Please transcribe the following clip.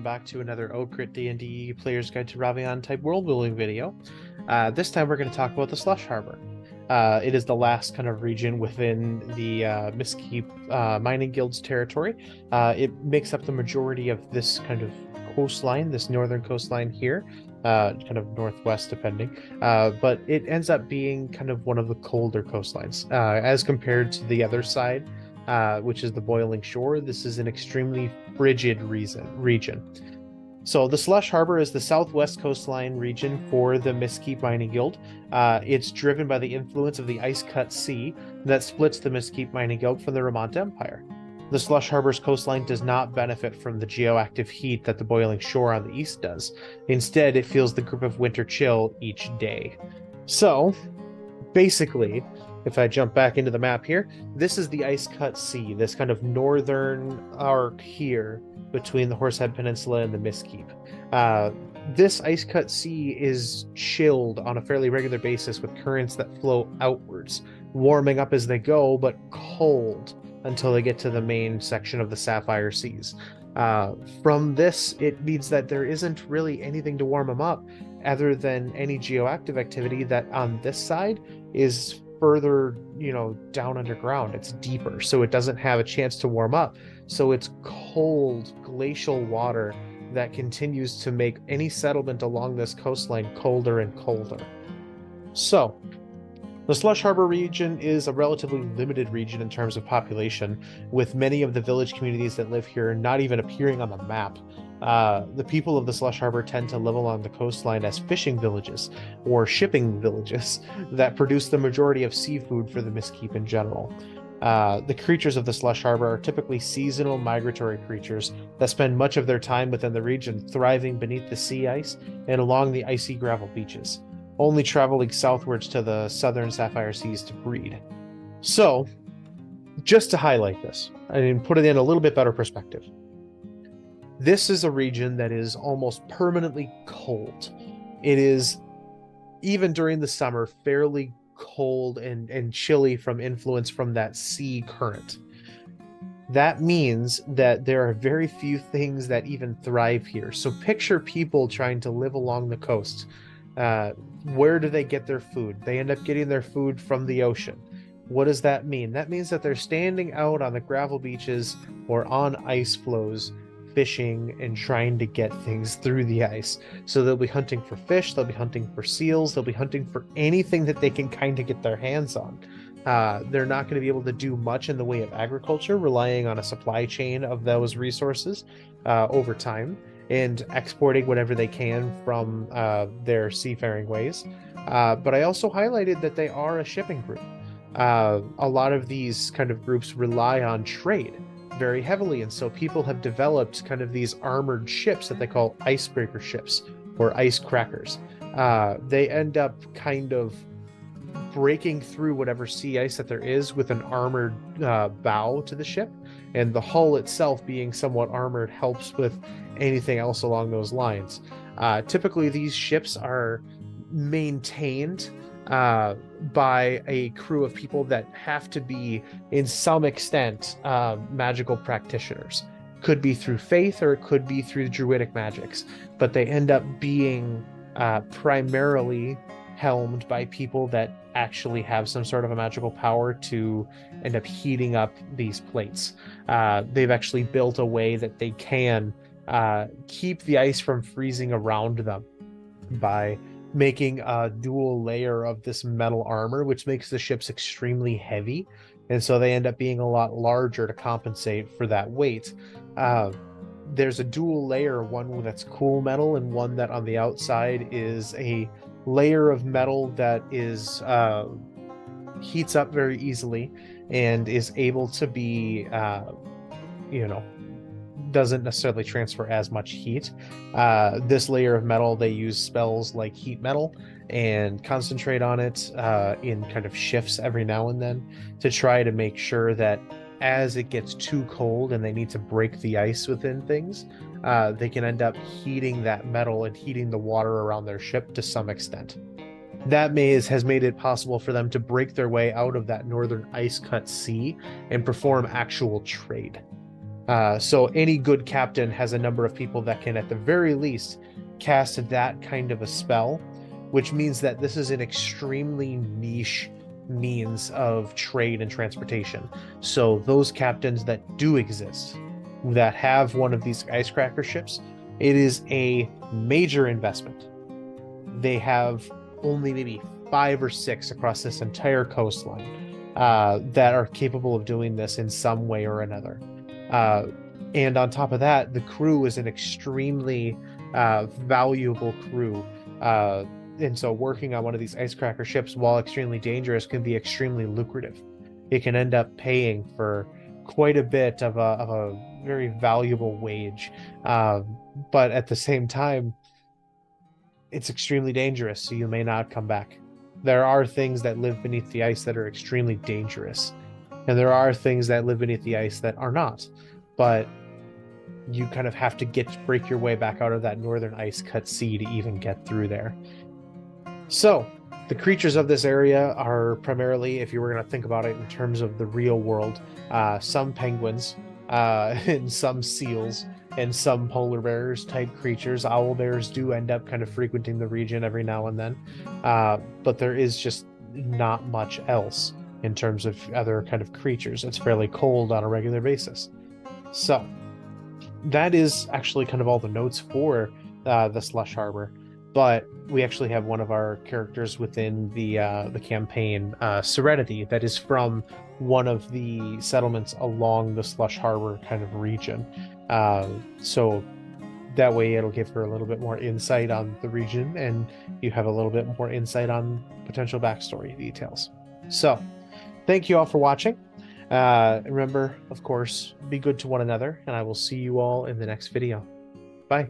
welcome back to another Crit D&D Player's Guide to Ravean type world building video. This time we're going to talk about the Slush Harbor. It is the last kind of region within the Mistkeep Mining Guild's territory. It makes up the majority of this kind of coastline, this northern coastline here, kind of northwest depending, but it ends up being kind of one of the colder coastlines as compared to the other side, which is the boiling shore. This is an extremely frigid region. So the Slush Harbor is the southwest coastline region for the Mistkeep Mining Guild. It's driven by the influence of the ice-cut sea that splits the Mistkeep Mining Guild from the Remont Empire. The Slush Harbor's coastline does not benefit from the geoactive heat that the boiling shore on the east does. Instead, it feels the grip of winter chill each day. So, basically, if I jump back into the map here, this is the ice-cut sea, this kind of northern arc here between the Horsehead Peninsula and the Mistkeep. This ice-cut sea is chilled on a fairly regular basis with currents that flow outwards, warming up as they go, but cold until they get to the main section of the Sapphire Seas. From this, it means that there isn't really anything to warm them up other than any geoactive activity that on this side is further, down underground. It's deeper, so it doesn't have a chance to warm up. So it's cold, glacial water that continues to make any settlement along this coastline colder and colder. So, the Slush Harbor region is a relatively limited region in terms of population, with many of the village communities that live here not even appearing on the map. The people of the Slush Harbor tend to live along the coastline as fishing villages or shipping villages that produce the majority of seafood for the Mistkeep in general. The creatures of the Slush Harbor are typically seasonal migratory creatures that spend much of their time within the region thriving beneath the sea ice and along the icy gravel beaches, only traveling southwards to the southern Sapphire Seas to breed. So, just to highlight this and put it in a little bit better perspective, this is a region that is almost permanently cold. It is, even during the summer, fairly cold and chilly from influence from that sea current. That means that there are very few things that even thrive here. So picture people trying to live along the coast. Where do they get their food? They end up getting their food from the ocean. What does that mean? That means that they're standing out on the gravel beaches or on ice floes, fishing and trying to get things through the ice. So they'll be hunting for fish, they'll be hunting for seals, they'll be hunting for anything that they can kind of get their hands on. They're not going to be able to do much in the way of agriculture, relying on a supply chain of those resources over time, and exporting whatever they can from their seafaring ways. But I also highlighted that they are a shipping group. A lot of these kind of groups rely on trade very heavily, and so people have developed kind of these armored ships that they call icebreaker ships or ice crackers. They end up kind of breaking through whatever sea ice that there is with an armored bow to the ship, and the hull itself being somewhat armored helps with anything else along those lines. Typically these ships are maintained by a crew of people that have to be, in some extent, magical practitioners. Could be through faith or it could be through druidic magics, but they end up being primarily helmed by people that actually have some sort of a magical power to end up heating up these plates. They've actually built a way that they can keep the ice from freezing around them by making a dual layer of this metal armor, which makes the ships extremely heavy, and so they end up being a lot larger to compensate for that weight. There's a dual layer, one that's cool metal and one that on the outside is a layer of metal that is heats up very easily and is able to be doesn't necessarily transfer as much heat. This layer of metal, they use spells like heat metal and concentrate on it in kind of shifts every now and then to try to make sure that as it gets too cold and they need to break the ice within things, they can end up heating that metal and heating the water around their ship to some extent. That has made it possible for them to break their way out of that northern ice-cut sea and perform actual trade. So any good captain has a number of people that can, at the very least, cast that kind of a spell, which means that this is an extremely niche means of trade and transportation. So those captains that do exist, that have one of these icecracker ships, it is a major investment. They have only maybe 5 or 6 across this entire coastline that are capable of doing this in some way or another. Uh, and on top of that, the crew is an extremely valuable crew. And so working on one of these icecracker ships, while extremely dangerous, can be extremely lucrative. It can end up paying for quite a bit of a very valuable wage. But at the same time, it's extremely dangerous, so you may not come back. There are things that live beneath the ice that are extremely dangerous, and there are things that live beneath the ice that are not. But you kind of have to break your way back out of that northern ice cut sea to even get through there. So the creatures of this area are primarily, if you were going to think about it in terms of the real world, some penguins, and some seals, and some polar bears type creatures. Owl bears do end up kind of frequenting the region every now and then, but there is just not much else in terms of other kind of creatures. It's fairly cold on a regular basis. So that is actually kind of all the notes for the Slush Harbor. But we actually have one of our characters within the campaign, Serenity, that is from one of the settlements along the Slush Harbor kind of region. So that way it'll give her a little bit more insight on the region, and you have a little bit more insight on potential backstory details. So thank you all for watching. Remember, of course, be good to one another, and I will see you all in the next video. Bye.